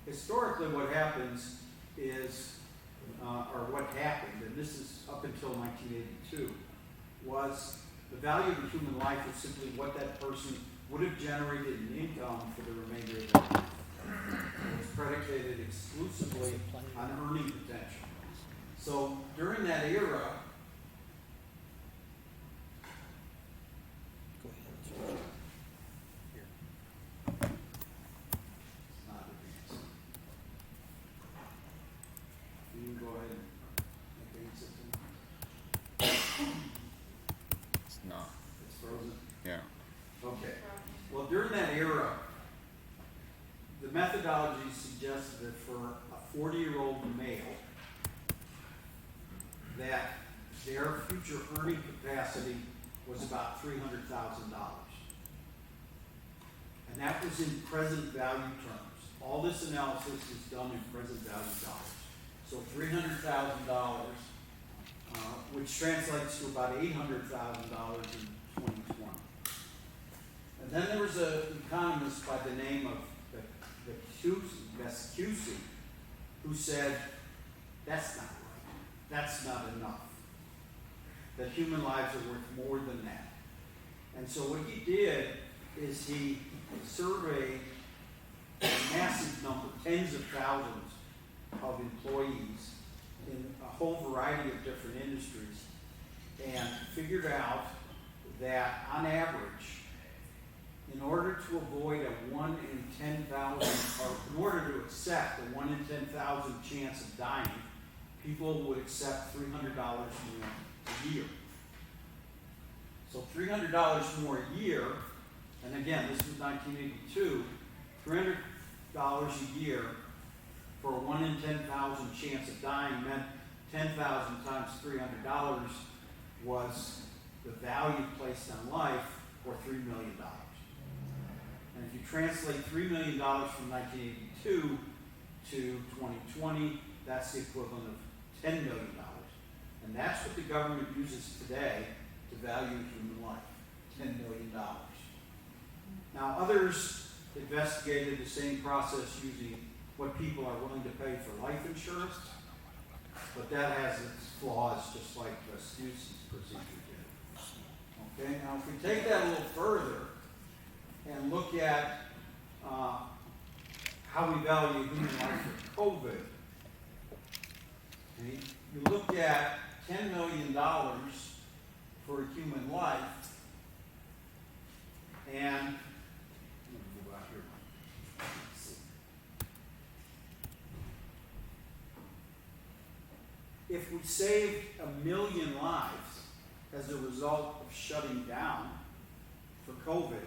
historically what happens is, or what happened, and this is up until 1982, was the value of a human life was simply what that person would have generated in income for the remainder of their life. It was predicated exclusively on earning potential. So during that era, you can go ahead and advance it. It's not. It's frozen. Yeah. Okay. Well, during that era, the methodology suggested that for a 40-year-old male, that their future earning capacity was about $300,000. And that was in present value terms. All this analysis is done in present value dollars. So $300,000, which translates to about $800,000 in 2020. And then there was an economist by the name of Vescusi, who said, that's not right. That's not enough. That human lives are worth more than that. And so what he did is he surveyed a massive number, tens of thousands of employees in a whole variety of different industries, and figured out that on average, in order to avoid a 1 in 10,000, or in order to accept a 1 in 10,000 chance of dying, people would accept $300 more a year. So $300 more a year, and again, this was 1982, $300 a year for a 1 in 10,000 chance of dying meant 10,000 times $300 was the value placed on life, or $3 million. And if you translate $3 million from 1982 to 2020, that's the equivalent of $10 million. And that's what the government uses today to value human life, $10 million. Now, others investigated the same process using what people are willing to pay for life insurance, but that has its flaws, just like Vescusi's procedure did. Okay, now if we take that a little further and look at how we value human life with COVID, okay, you look at $10 million for a human life, and I'm going to go out here. Let's see. If we saved 1 million lives as a result of shutting down for COVID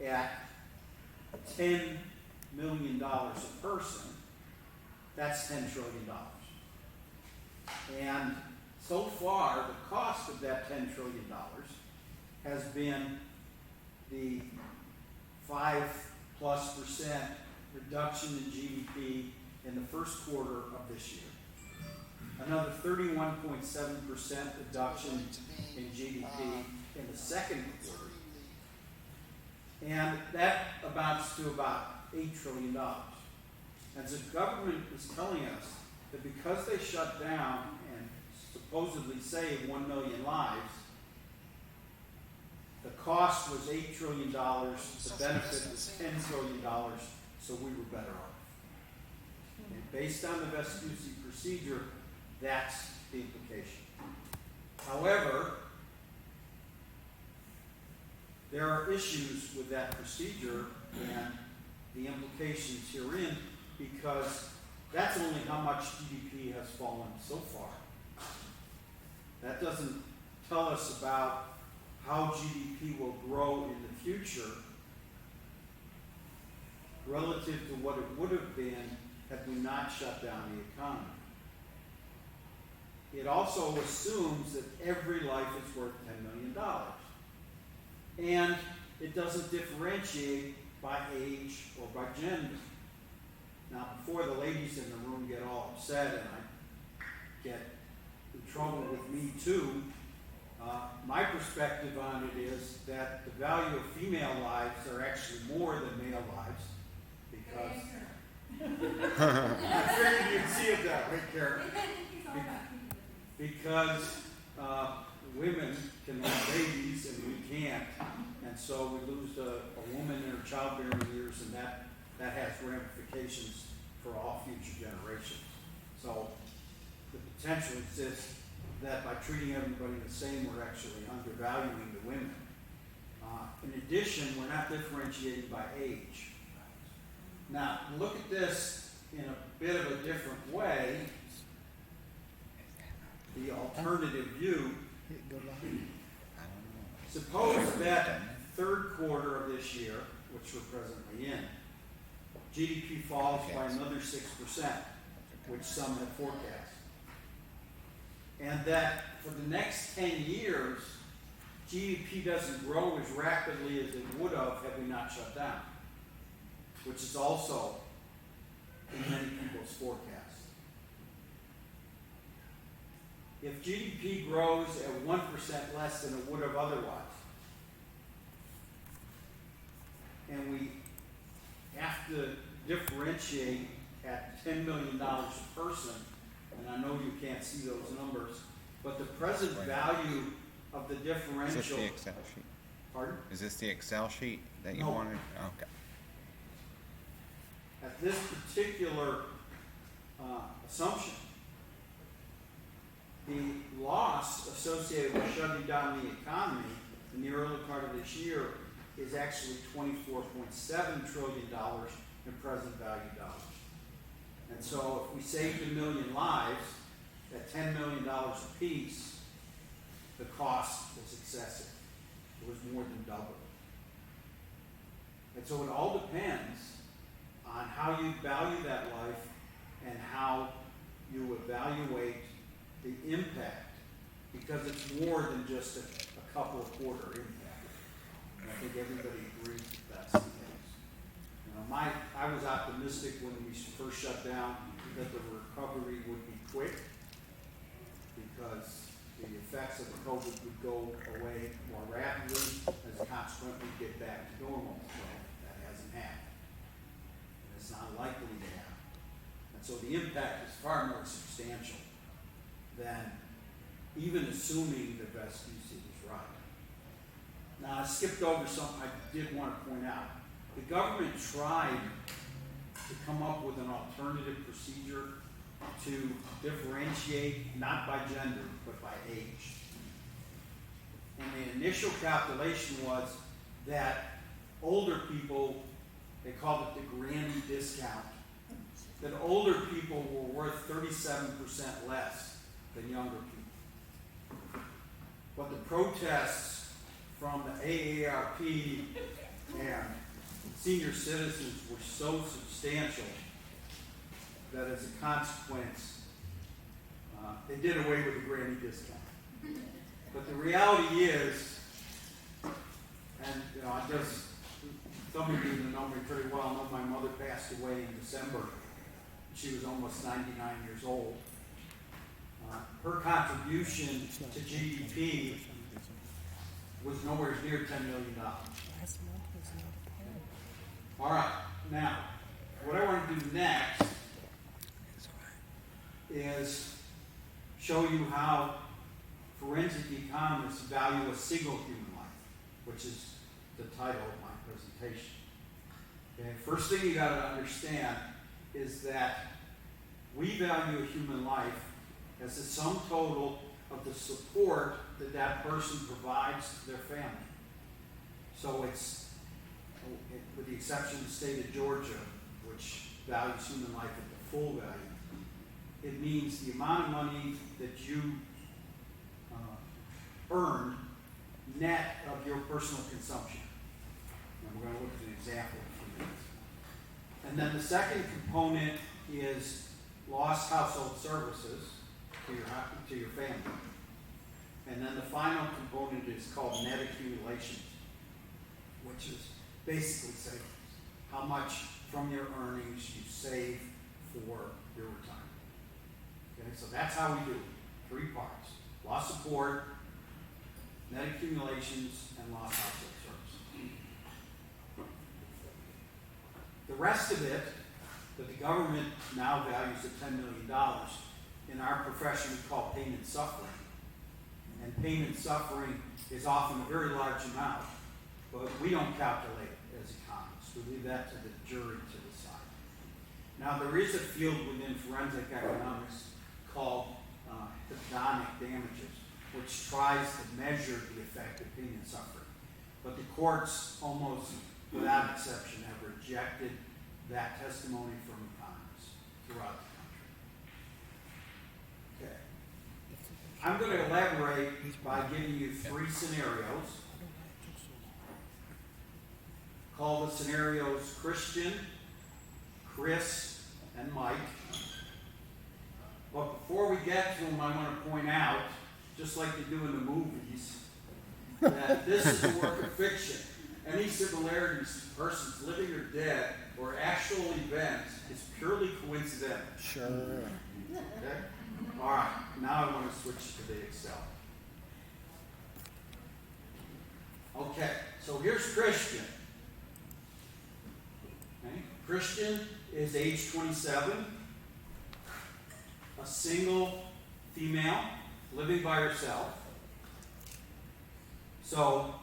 at $10 million a person, that's $10 trillion. And so far, the cost of that $10 trillion has been the 5+% reduction in GDP in the first quarter of this year. Another 31.7% reduction in GDP in the second quarter. And that amounts to about $8 trillion. And the government is telling us that because they shut down and supposedly saved 1 million lives, the cost was $8 trillion, the benefit was $10 trillion, so we were better off. And based on the Vescusi procedure, that's the implication. However, there are issues with that procedure and the implications herein, because that's only how much GDP has fallen so far. That doesn't tell us about how GDP will grow in the future relative to what it would have been had we not shut down the economy. It also assumes that every life is worth $10 million. And it doesn't differentiate by age or by gender. Now, before the ladies in the room get all upset and I get in trouble with me too, my perspective on it is that the value of female lives are actually more than male lives, because I figured you'd see it that way, Karen. Because women can have babies and we can't, and so we lose a woman in her childbearing years, and that has ramifications for all future generations. So the potential exists that by treating everybody the same, we're actually undervaluing the women. In addition, we're not differentiating by age. Now, look at this in a bit of a different way. The alternative view. Suppose that third quarter of this year, which we're presently in, GDP falls by another 6%, which some have forecast. And that for the next 10 years, GDP doesn't grow as rapidly as it would have had we not shut down, which is also in many people's forecasts. If GDP grows at 1% less than it would have otherwise, and we have to differentiate at $10 million a person, and I know you can't see those numbers, but the present value of the differential. Is this the Excel sheet? Pardon? Is this the Excel sheet that you No. wanted? Okay. At this particular assumption, the loss associated with shutting down the economy in the early part of this year is actually $24.7 trillion in present value dollars. And so if we saved 1 million lives at $10 million apiece, the cost was excessive. It was more than double. And so it all depends on how you value that life and how you evaluate the impact, because it's more than just a couple of quarter impact. And I think everybody agrees that that's the case. You know, I was optimistic when we first shut down that the recovery would be quick, because the effects of the COVID would go away more rapidly, as consequently get back to normal. So that hasn't happened. And it's not likely to happen. And so the impact is far more substantial than even assuming the best usage is right. Now, I skipped over something I did want to point out. The government tried to come up with an alternative procedure to differentiate not by gender, but by age. And the initial calculation was that older people, they called it the granny discount, that older people were worth 37% less than younger people. But the protests from the AARP and senior citizens were so substantial that as a consequence, they did away with the granny discount. But the reality is, and you know, some of you that know me pretty well know my mother passed away in December. She was almost 99 years old. Her contribution to GDP was nowhere near $10 million. All right, now, what I want to do next is show you how forensic economists value a single human life, which is the title of my presentation. Okay, first thing you got to understand is that we value a human life as the sum total of the support that that person provides to their family. So it's, with the exception of the state of Georgia, which values human life at the full value, it means the amount of money that you earned net of your personal consumption. And we're going to look at an example in a few minutes. And then the second component is lost household services to your family. And then the final component is called net accumulation, which is basically savings. How much from your earnings you save for your retirement. Okay, so that's how we do it. 3 parts. Loss support, net accumulations, and lost household services. The The rest of it, that the government now values at $10 million, in our profession we call payment suffering. And payment suffering is often a very large amount, but we don't calculate it as economists. We leave that to the jury to decide. Now, there is a field within forensic economics called hedonic damages, which tries to measure the effect of payment suffering. But the courts, almost without exception, have rejected that testimony from economists throughout the country. Okay. I'm going to elaborate by giving you 3 scenarios. Call the scenarios Christian, Chris, and Mike. But before we get to them, I want to point out, just like they do in the movies, that this is a work of fiction. Any similarities to persons living or dead or actual events is purely coincidental. Sure. Okay? All right, now I want to switch to the Excel. Okay, so here's Christian. Okay? Christian is age 27, a single female living by herself. So,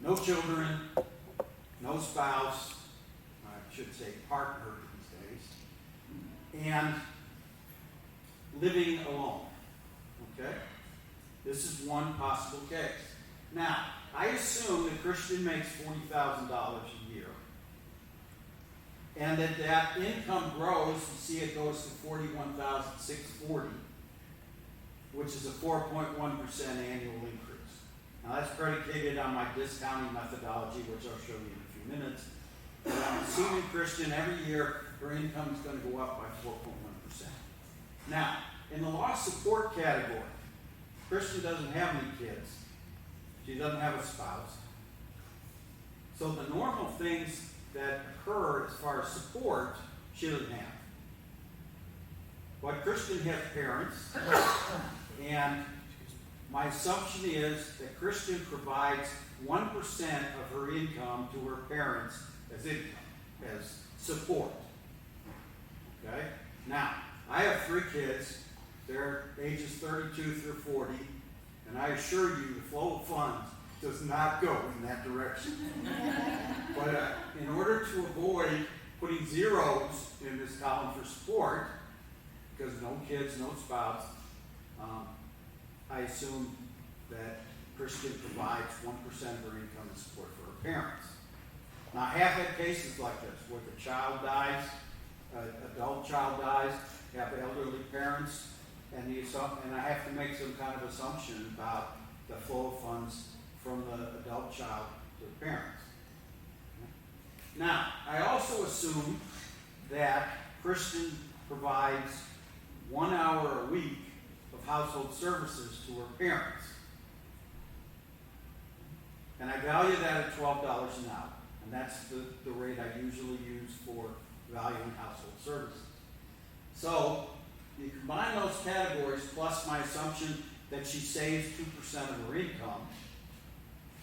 no children, no spouse, I should say partner these days, and living alone. Okay? This is one possible case. Now, I assume that Christian makes $40,000 a year, and that income grows. You see it goes to $41,640, which is a 4.1% annual increase. Now that's predicated on my discounting methodology, which I'll show you in a few minutes. But I'm assuming Christian every year her income is going to go up by 4.1%. Now, in the loss support category, Christian doesn't have any kids. She doesn't have a spouse. So the normal things that occur as far as support, she doesn't have. But Christian has parents, and my assumption is that Christian provides 1% of her income to her parents as income, as support. Okay? Now, I have 3 kids. They're ages 32 through 40, and I assure you the flow of funds does not go in that direction. But in order to avoid putting zeros in this column for support, because no kids, no spouse, I assume that Christian provides 1% of her income in support for her parents. Now, I have had cases like this where the child dies, adult child dies, have elderly parents, and I have to make some kind of assumption about the flow of funds from the adult child to the parents. Now, I also assume that Christian provides 1 hour a week of household services to her parents. And I value that at $12 an hour. And that's the rate I usually use for valuing household services. So, you combine those categories plus my assumption that she saves 2% of her income.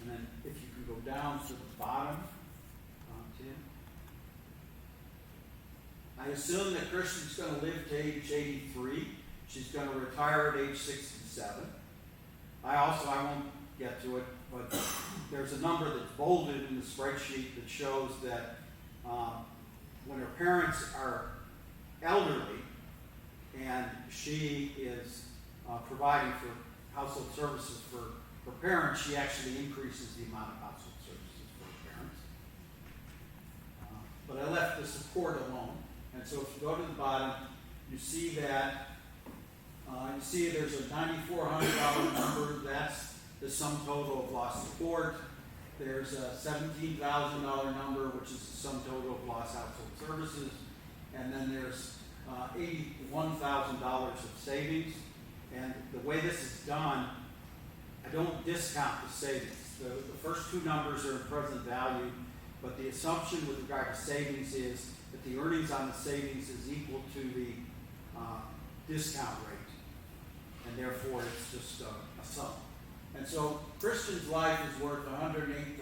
And then if you can go down to the bottom, Tim. I assume that Christian's going to live to age 83. She's going to retire at age 67. I won't get to it, but there's a number that's bolded in the spreadsheet that shows that when her parents are elderly and she is providing for household services for her parents, she actually increases the amount of household services for her parents. But I left the support alone. And so if you go to the bottom, you see that there's a $9,400 number. That's the sum total of lost support. There's a $17,000 number, which is the sum total of lost household services. And then there's $81,000 of savings. And the way this is done, I don't discount the savings. The first 2 numbers are in present value, but the assumption with regard to savings is that the earnings on the savings is equal to the discount rate. And therefore, it's just a sum. And so, Christian's life is worth $108,311.74.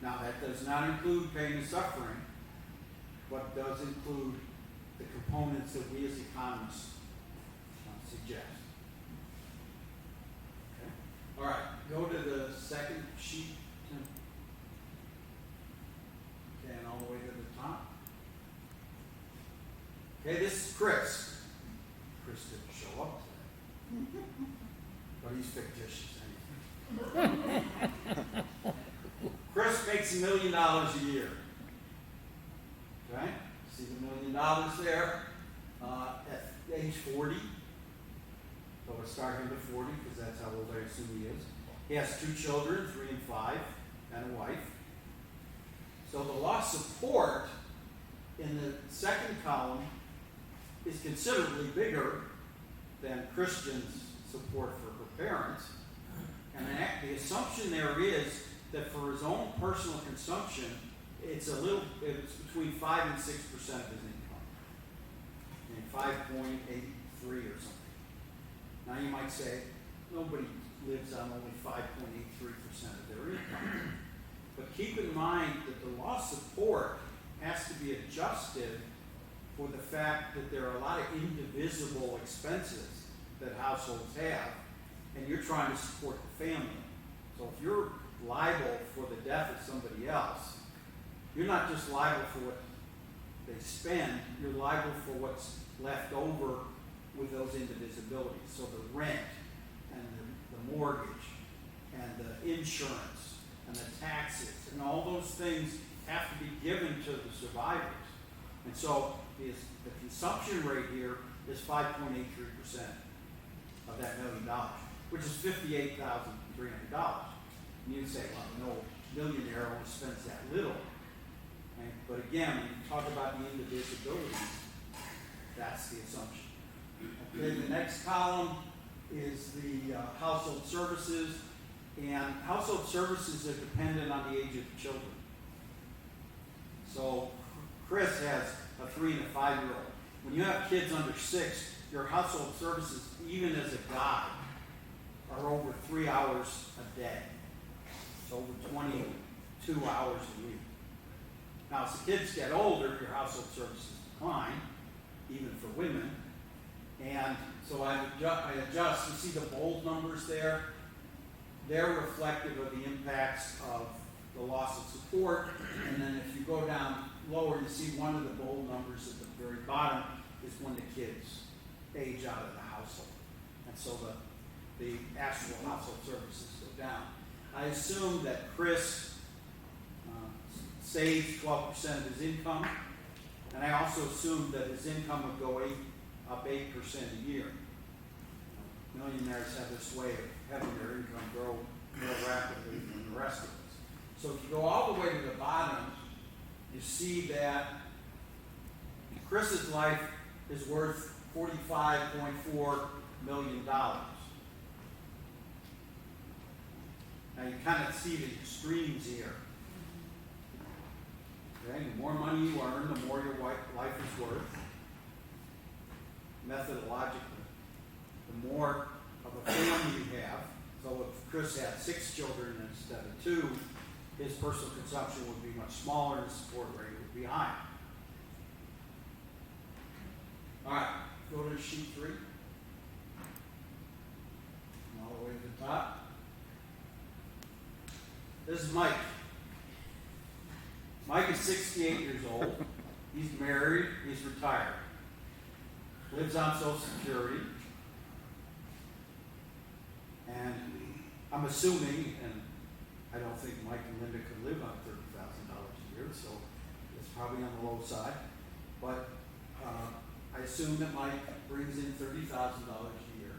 Now, that does not include pain and suffering, but does include the components that we as economists suggest. Okay. All right, go to the second sheet. Tim. Okay, and all the way to the top. Okay, this is Chris. Chris didn't show up today. But he's fictitious anyway. Chris makes $1 million a year. Okay? See the $1 million there at age 40. So we'll start him at 40 because that's how old I assume he is. He has 2 children, 3 and 5, and a wife. So the loss support in the second column is considerably bigger than Christian's support for her parents. And the assumption there is that for his own personal consumption, it's between 5 and 6% of his income. I mean, 5.83 or something. Now you might say, nobody lives on only 5.83% of their income. But keep in mind that the loss support has to be adjusted for the fact that there are a lot of indivisible expenses that households have, and you're trying to support the family. So if you're liable for the death of somebody else, you're not just liable for what they spend, you're liable for what's left over with those indivisibilities. So the rent and the mortgage and the insurance and the taxes and all those things have to be given to the survivors. And so the consumption rate here is 5.83% of that $1 million, which is $58,300. And you'd say, well, no millionaire only spends that little. Right? But again, when you talk about the indivisibilities, that's the assumption. Okay, the next column is the household services, and household services are dependent on the age of the children. So Chris has a 3 and a 5-year-old. When you have kids under 6, your household services, even as a guy, are over 3 hours a day. It's over 22 hours a week. Now, as the kids get older, your household services decline, even for women. And so I adjust. You see the bold numbers there? They're reflective of the impacts of the loss of support. And then if you go down lower, you see one of the bold numbers at the very bottom is when the kids age out of the household. And so the actual household services go down. I assume that Chris saves 12% of his income, and I also assume that his income would go up 8% a year. Millionaires have this way of having their income grow more rapidly than the rest of us. So if you go all the way to the bottom, you see that Chris's life is worth $45.4 million. Now you kind of see the extremes here. Okay, the more money you earn, the more your life is worth. Methodologically, the more of a family you have. So if Chris had 6 children instead of 2, his personal consumption would be much smaller and the support rate would be higher. All right, go to sheet 3. And all the way to the top. This is Mike. Mike is 68 years old. He's married. He's retired. Lives on Social Security. And I'm assuming, and I don't think Mike and Linda could live on $30,000 a year, so it's probably on the low side. But I assume that Mike brings in $30,000 a year.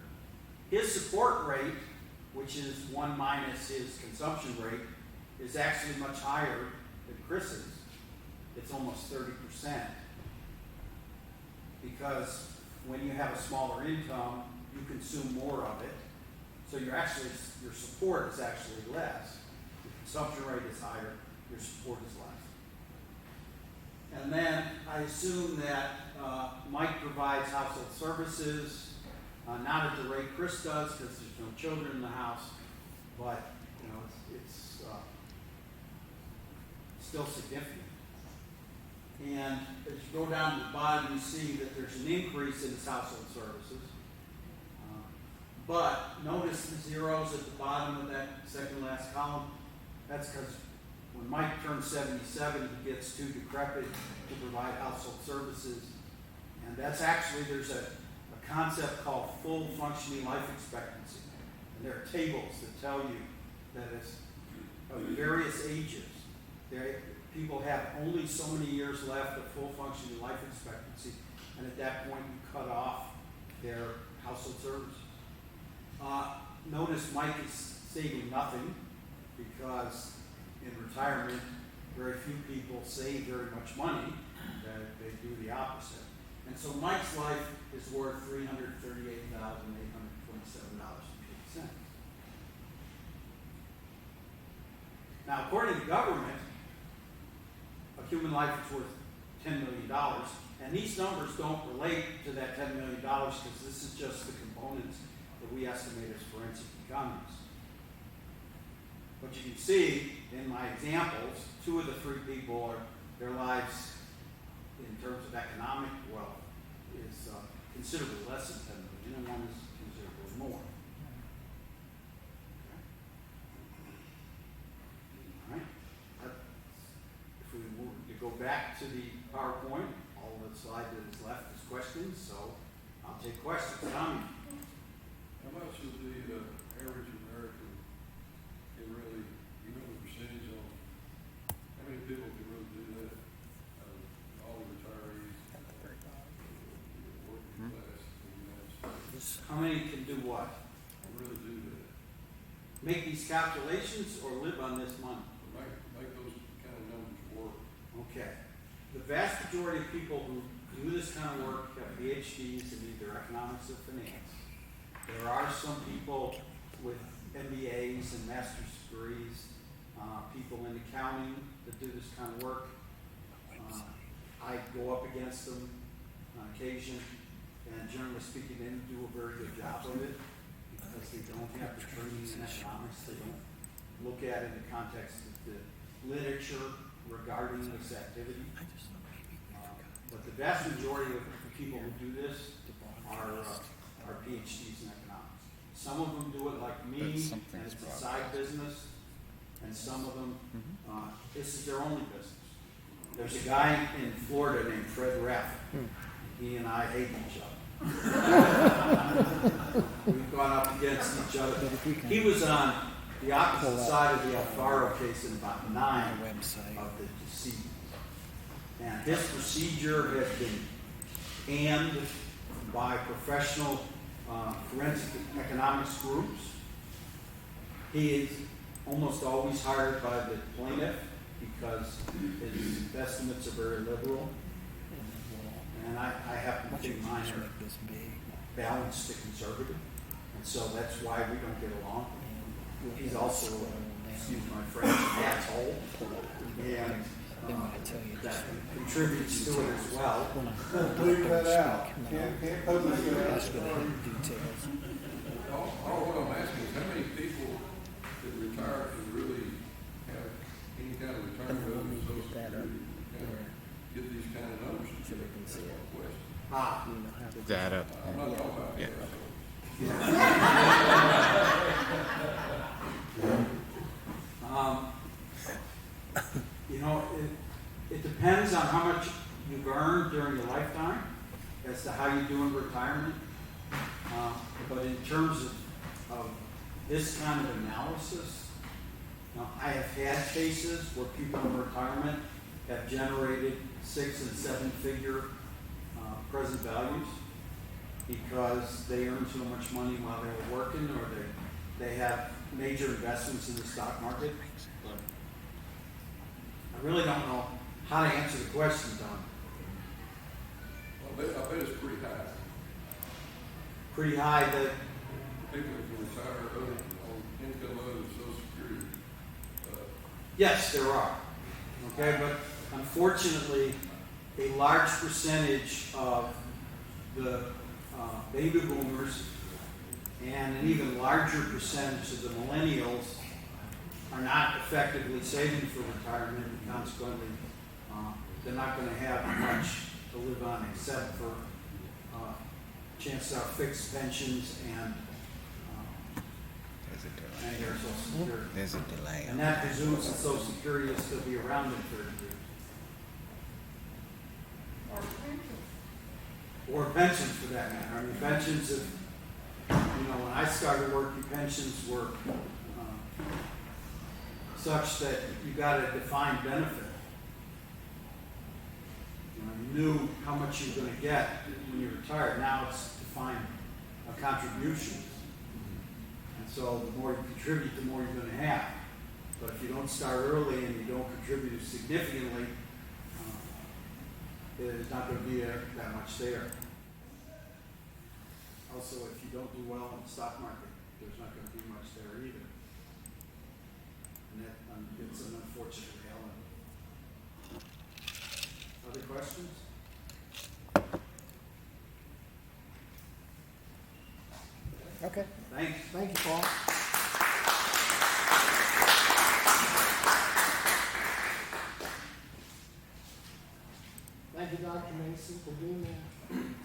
His support rate, which is 1 minus his consumption rate, is actually much higher than Chris's. It's almost 30%. Because when you have a smaller income, you consume more of it. So your support is actually less. Your consumption rate is higher, your support is less. And then I assume that Mike provides household services, not at the rate Chris does because there's no children in the house, but it's still significant. And as you go down to the bottom, you see that there's an increase in his household services. But notice the zeros at the bottom of that second last column. That's because when Mike turns 77, he gets too decrepit to provide household services. And that's actually, there's a concept called full functioning life expectancy. And there are tables that tell you that it's of various ages. People have only so many years left of full functioning life expectancy, and at that point you cut off their household services. Notice Mike is saving nothing because in retirement, very few people save very much money. They do the opposite. And so Mike's life is worth $338,827.50. Now, according to the government, a human life is worth $10 million, and these numbers don't relate to that $10 million because this is just the components that we estimate as forensic economists. But you can see in my examples, 2 of the 3 people their lives in terms of economic wealth is considerably less than 10 million, and one is considerably more. If we were to go back to the PowerPoint, all the slide that is left is questions, so I'll take questions. Tommy? How much of the average American can really, you know, the percentage on, how many people can really do that? All the retirees, working class in the United States, How many can do what? really do that? Make these calculations or live on this money? Make those kind of numbers work. Okay. The vast majority of people who do this kind of work have PhDs in either economics or finance. There are some people with MBAs and master's degrees, people in accounting that do this kind of work. I go up against them on occasion, and generally speaking, they don't do a very good job of it because they don't have the training in economics. They don't look at it in the context of the literature regarding this activity. But the vast majority of people who do this are PhDs in economics. Some of them do it like me, and it's a side business, and some of them, this is their only business. There's a guy in Florida named Fred Rapp. He and I hate each other. We've gone up against each other. He was on the opposite side of the Alfaro case in about 9 of the decedents. And his procedure has been canned by professional forensic economics groups. He is almost always hired by the plaintiff because his estimates are very liberal. And I happen to think mine are balanced to conservative. And so that's why we don't get along. He's also, excuse my French, an asshole. And that contributes to it as well. Leave that out. Can't publish that. All what I'm asking is how many people that retire can really have any kind of retirement of Social Security, get these kind of numbers so they can see it. Data. I'm not talking about Yeah. It depends on how much you've earned during your lifetime as to how you do in retirement. But in terms of this kind of analysis, I have had cases where people in retirement have generated 6- and 7-figure present values because they earned so much money while they were working, or they have major investments in the stock market. But I really don't know how to answer the question, Don. Well, I bet it's pretty high. Pretty high that People that can retire on income other than Social Security. yes, there are. Okay, but unfortunately, a large percentage of the baby boomers and an even larger percentage of the millennials are are not effectively saving for retirement, and consequently, they're not going to have much to live on except for chances are fixed pensions and their Social Security. There's a delay. And that presumes that Social Security is still be around in 30 years. Or pensions for that matter. I mean, pensions, if, when I started working, pensions were such that you got a defined benefit. You knew how much you were going to get when you retired. Now it's defined contributions. And so the more you contribute, the more you're going to have. But if you don't start early and you don't contribute significantly, there's not going to be that much there. Also, if you don't do well in the stock market, there's not going to be much there either. And that, it's an unfortunate reality. Other questions? Okay. Thanks. Thank you, Paul. Thank you, Dr. Mason, for doing that. And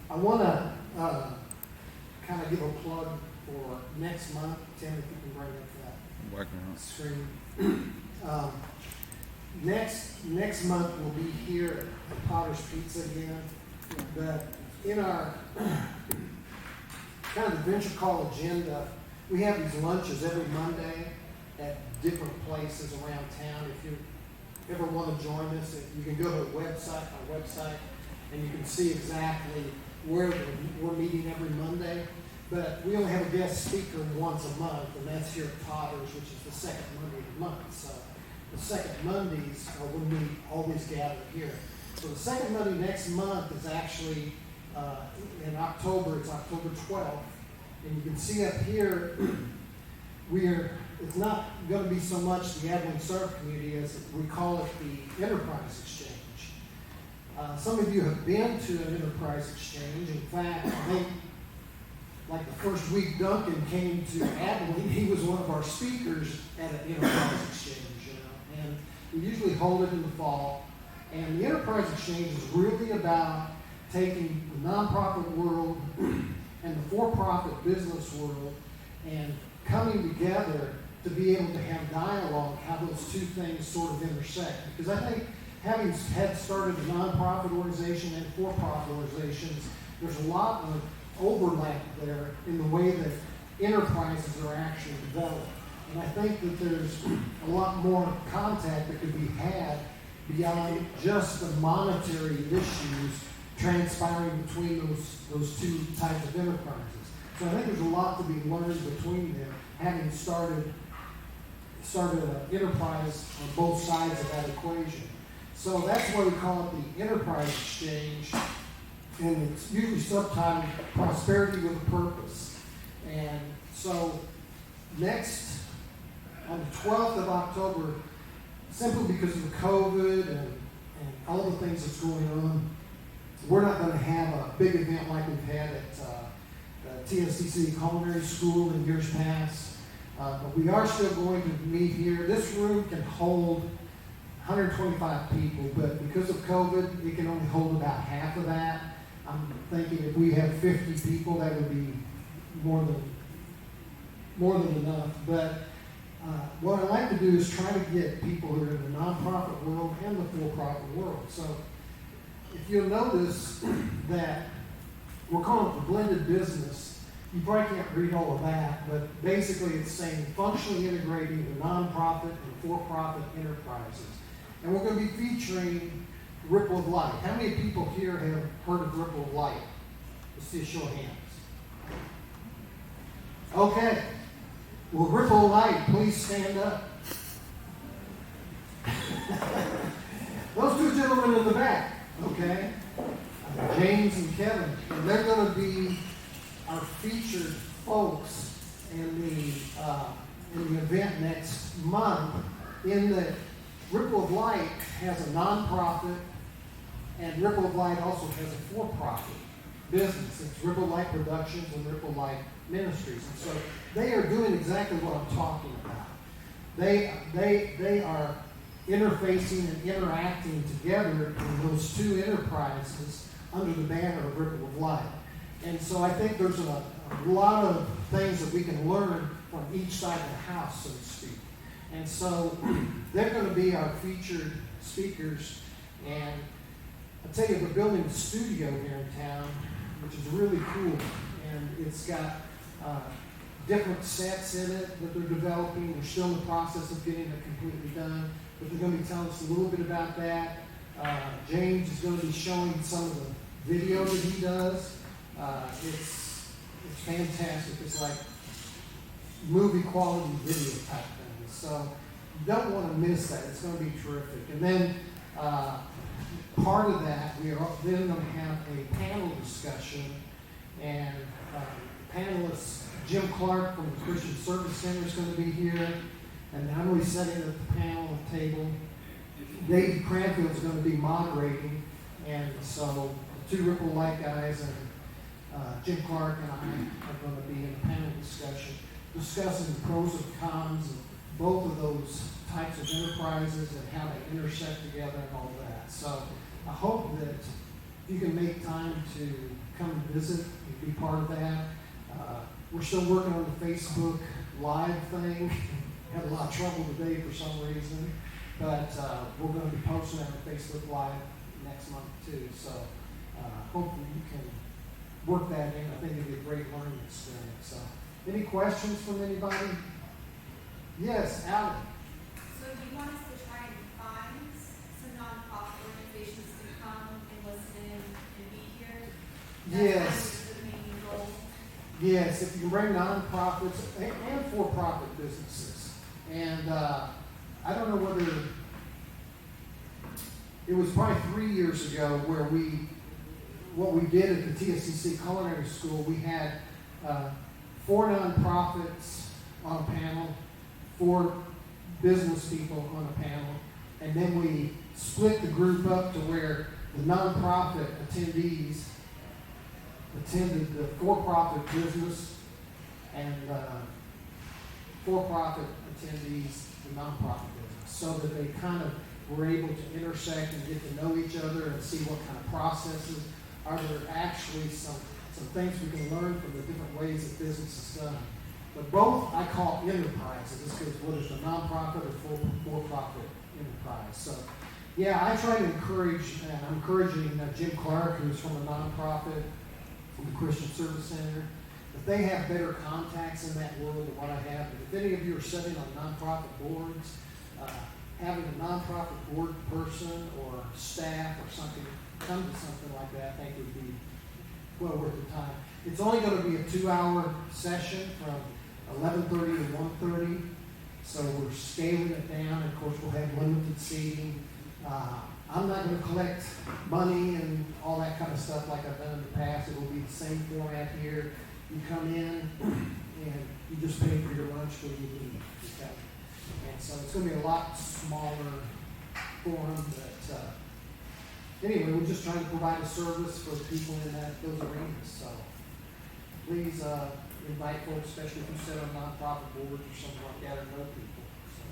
I want to kind of give a plug for next month. Tim, if you can bring up that Working on screen. Next month we'll be here at Potter's Pizza again, but in our kind of the venture call agenda, we have these lunches every Monday at different places around town. If you ever want to join us, you can go to our website, and you can see exactly where we're meeting every Monday. But we only have a guest speaker once a month, and that's here at Potter's, which is the second Monday of the month. So the second Mondays are when we always gather here. So the second Monday next month is actually in October. It's October 12th. And you can see up here, it's not going to be so much the Abilene Serve Community as we call it the Enterprise Exchange. Some of you have been to an Enterprise Exchange. In fact, I think like the first week Duncan came to Abilene, he was one of our speakers at an Enterprise Exchange. And we usually hold it in the fall. And the Enterprise Exchange is really about taking the nonprofit world and the for-profit business world and coming together to be able to have dialogue, how those two things sort of intersect. Because I think having had started a nonprofit organization and for-profit organizations, there's a lot of overlap there in the way that enterprises are actually developed. And I think that there's a lot more contact that could be had beyond just the monetary issues transpiring between those two types of enterprises. So I think there's a lot to be learned between them, having started an enterprise on both sides of that equation. So that's why we call it the Enterprise Exchange, and it's usually subtitled Prosperity with a Purpose. And so next, on the 12th of October, simply because of the COVID and all the things that's going on, we're not going to have a big event like we've had at TSCC Culinary School in years past. But we are still going to meet here. This room can hold 125 people, but because of COVID, it can only hold about half of that. I'm thinking if we have 50 people, that would be more than enough. But what I like to do is try to get people who are in the nonprofit world and the for-profit world. So if you'll notice that we're calling it the blended business, you probably can't read all of that, but basically it's saying functionally integrating the nonprofit and for-profit enterprises. And we're going to be featuring Ripple of Light. How many people here have heard of Ripple of Light? Let's see a show of hands. Okay. Well, Ripple of Light, please stand up. Those two gentlemen in the back, okay? James and Kevin. And they're going to be our featured folks in the event next month. In the Ripple of Light has a nonprofit, and Ripple of Light also has a for-profit business. It's Ripple Light Productions and Ripple Light Ministries. And so they are doing exactly what I'm talking about. They are interfacing and interacting together in those two enterprises under the banner of Ripple of Light. And so I think there's a lot of things that we can learn from each side of the house, so to speak. And so they're going to be our featured speakers. And I tell you, we're building a studio here in town, which is really cool. And it's got different sets in it that they're developing. We're still in the process of getting it completely done. But they're going to be telling us a little bit about that. James is going to be showing some of the video that he does. It's fantastic. It's like movie quality video type thing. So you don't want to miss that. It's going to be terrific. And then part of that, we are then going to have a panel discussion. And panelists, Jim Clark from the Christian Service Center is going to be here. And I'm going to be sitting at the panel table. Dave Cranfield is going to be moderating. And so the two Ripple Light guys and Jim Clark and I are going to be in a panel discussion discussing the pros and cons of both of those types of enterprises and how they intersect together and all that. So I hope that you can make time to come visit and be part of that. We're still working on the Facebook Live thing. Had a lot of trouble today for some reason, but we're going to be posting on Facebook Live next month too. So hopefully you can work that in. I think it'll be a great learning experience. So, any questions from anybody? Yes, Alan. So do you want us to try and find some nonprofit organizations to come and listen and be here? Yes. That's kind of the main goal. Yes, if you can bring nonprofits and for-profit businesses. And I don't know whether, it was probably 3 years ago where what we did at the TSCC Culinary School, we had 4 nonprofits on a panel, 4 business people on a panel, and then we split the group up to where the nonprofit attendees attended the for-profit business and for-profit attendees the nonprofit business, so that they kind of were able to intersect and get to know each other and see what kind of processes. Are there actually some things we can learn from the different ways that business is done? But both I call enterprises, because whether it's a nonprofit or for-profit enterprise. So, yeah, I try to encourage, and I'm encouraging Jim Clark, who's from a nonprofit, from the Christian Service Center, that they have better contacts in that world than what I have. And if any of you are sitting on nonprofit boards, having a nonprofit board person or staff or something come to something like that, I think would be well worth the time. It's only going to be a 2-hour session from 11:30 to 1:30, so we're scaling it down. Of course, we'll have limited seating. I'm not going to collect money and all that kind of stuff like I've done in the past. It will be the same format here. You come in and you just pay for your lunch when you leave. Okay? And so it's going to be a lot smaller forum, but anyway, we're just trying to provide a service for the people in those arenas. So please invite folks, especially if you sit on nonprofit boards or something like that, or know people. So,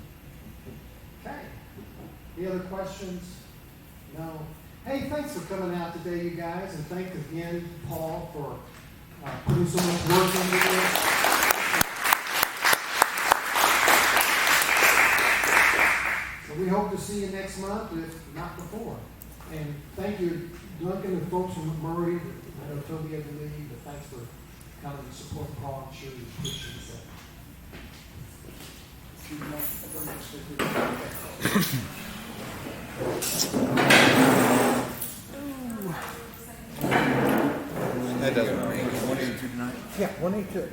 okay. Any other questions? No. Hey, thanks for coming out today, you guys, and thanks again, Paul, for putting so much work into this. So we hope to see you next month, if not before. And thank you, Duncan and folks from Murray. I know Toby had to leave, but thanks for coming and supporting Paul. I'm sure you appreciate that. That doesn't ring. 182 tonight? Yeah, 182.